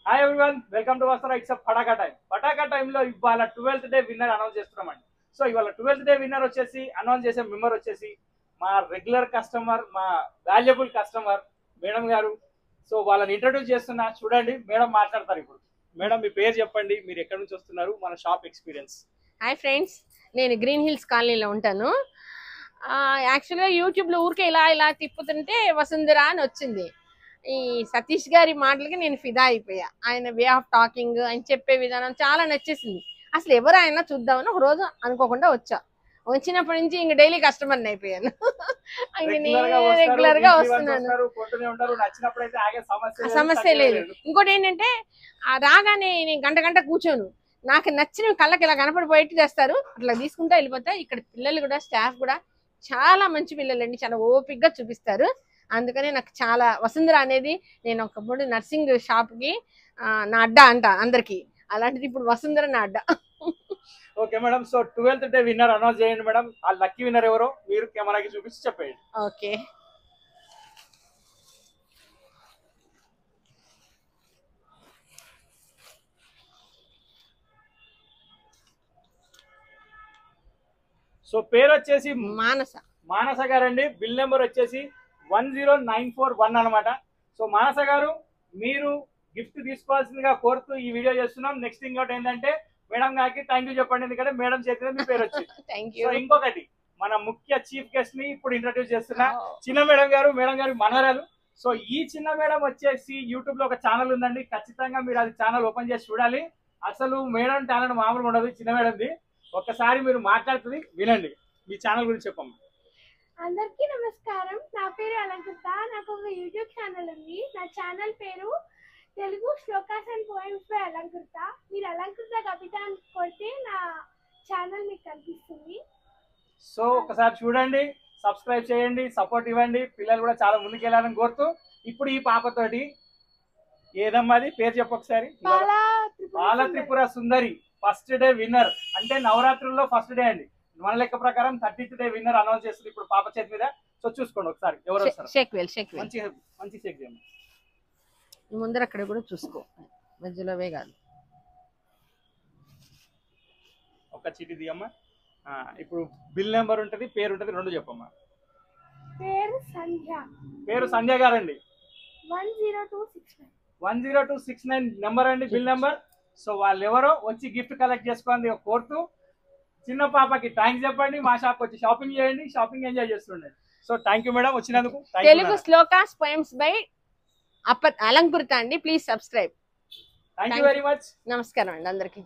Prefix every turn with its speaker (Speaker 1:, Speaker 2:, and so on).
Speaker 1: Hi everyone, welcome to వస్తారా it's Pataka time. Pataka టైంలో ఇవాళ 12th డే విన్నర్ అనౌన్స్ చేస్తున్నామండి. సో ఇవాళ 12th డే విన్నర్ వచ్చేసి అనౌన్స్ చేసే మెంబర్ వచ్చేసి మా రెగ్యులర్ కస్టమర్, మా వాల్యుబుల్ కస్టమర్ మేడం గారు. సో వాళ్ళని ఇంట్రడ్యూస్ చేస్తున్నా, చూడండి మేడం మాట్లాడతారు ఇప్పుడు. మేడం మీ పేరు చెప్పండి, మీరు ఎక్కడి నుంచి వస్తున్నారు, మన షాప్ ఎక్స్పీరియన్స్.
Speaker 2: హాయ్ ఫ్రెండ్స్, నేను గ్రీన్ హిల్స్ కాలనీలో ఉంటాను. యాక్చువల్గా యూట్యూబ్లో ఊరికే ఇలా తిప్పుతుంటే వసుంధర అని వచ్చింది. ఈ సతీష్ గారి మాటలకి నేను ఫిదా అయిపోయా. ఆయన వే ఆఫ్ టాకింగ్, ఆయన చెప్పే విధానం చాలా నచ్చేసింది. అసలు ఎవరు ఆయన చూద్దామని ఒక రోజు అనుకోకుండా వచ్చా. వచ్చినప్పటి నుంచి ఇంక డైలీ కస్టమర్ని అయిపోయాను. రెగ్యులర్ గా వస్తున్నాను, సమస్య లేదు. ఇంకోటి ఏంటంటే రాగానే నేను గంట కూర్చోను. నాకు నచ్చిన కళ్ళకి ఇలా కనపడిపోయేట్టు చేస్తారు, అట్లా తీసుకుంటా వెళ్ళిపోతా. ఇక్కడ పిల్లలు కూడా, స్టాఫ్ కూడా చాలా మంచి పిల్లలండి, చాలా ఓపిక్గా చూపిస్తారు. అందుకనే నాకు చాలా వసుంధర అనేది, నేను ఒకప్పుడు నర్సింగ్ షాప్కి నా అడ్డా అంట అందరికి, అలాంటిది ఇప్పుడు వసుంధర నా అడ్డా.
Speaker 1: Okay madam, so 12th day winner announce చేయండి మేడం. ఆ లక్కీ విన్నర్ ఎవరో మీరు కెమెరాకి చూపించి చెప్పండి.
Speaker 2: ఓకే,
Speaker 1: సో పేరు వచ్చేసి
Speaker 2: మానస
Speaker 1: గారండి. బిల్ నెంబర్ వచ్చేసి 10941 అనమాట. సో మానస గారు, మీరు గిఫ్ట్ తీసుకోవాల్సిందిగా కోరుతూ ఈ వీడియో చేస్తున్నాం. నెక్స్ట్ ఇంకోటి ఏంటంటే మేడం గారికి థ్యాంక్ యూ చెప్పండి, ఎందుకంటే మేడం చేతిలో మీ పేరు వచ్చింది. సో ఇంకొకటి, మన ముఖ్య చీఫ్ గెస్ట్ ని ఇప్పుడు ఇంట్రడ్యూస్ చేస్తున్నా, చిన్న మేడం గారు. మేడం గారు మనవరాలు. సో ఈ చిన్న మేడం వచ్చేసి యూట్యూబ్ లో ఒక ఛానల్ ఉందండి, ఖచ్చితంగా మీరు అది ఛానల్ ఓపెన్ చేసి చూడాలి. అసలు మేడం టాలెంట్ మామూలుగా ఉండదు చిన్న మేడంది. ఒక్కసారి మీరు మాట్లాడుతుంది వినండి. మీ ఛానల్ గురించి చెప్పమ్మా.
Speaker 3: అందరికీ నమస్కారం, నా పేరు అలంకృత. నాకు ఒక యూట్యూబ్ ఛానల్ ఉంది. నా ఛానల్ పేరు Telugu slokas and poems by Alankrita. మీరు అలంకృత కవిత అని కొడితే నా ఛానల్ మీకు కనిపిస్తుంది.
Speaker 1: సో ఒకసారి చూడండి, సబ్స్క్రైబ్ చేయండి, సపోర్ట్ ఇవ్వండి. పిల్లలు కూడా చాలా ముందుకెళ్ళాలని కోరుతూ ఇప్పుడు ఈ పాపతోటి ఏదమ్మా పేరు చెప్పు ఒకసారి. బాల Tripura Sundari first day winner, అంటే నవరాత్రుల్లో ఫస్ట్ డే అండి. మన లెక్క ప్రకారం 30th డే విన్నర్ అనౌన్స్ చేస్తుంది ఇప్పుడు పాప చేతి మీద. సో చూసుకోండి ఒకసారి ఎవరు వస్తారు. మంచి షేక్ చేయండి.
Speaker 2: ముందర అక్కడ కూడా చూసుకో, మధ్యలోవే కాదు.
Speaker 1: ఒక చీటి తీయమ్మా. ఇప్పుడు బిల్ నెంబర్ ఉంటుంది, పేరు ఉంటుంది, రెండు చెప్పమ్మా. పేరు సంధ్య గారండి. 10269 నెంబర్ అండి బిల్ నెంబర్. సో వాళ్ళు ఎవరో వచ్చి గిఫ్ట్ కలెక్ట్ చేసుకోండి కోరుతూ, చిన్న పాపకి థ్యాంక్స్ చెప్పండి. మా షాప్ వచ్చి షాపింగ్ చేయండి, షాపింగ్ ఎంజాయ్ చేస్తుండండి. సో థ్యాంక్ యూ మేడం వచ్చినందుకు.
Speaker 2: తెలుగు శ్లోకాస్ పోయమ్స్ బై అలంకృత అండి, please subscribe.
Speaker 1: Thank you very much.
Speaker 2: నమస్కారం అండి అందరికి.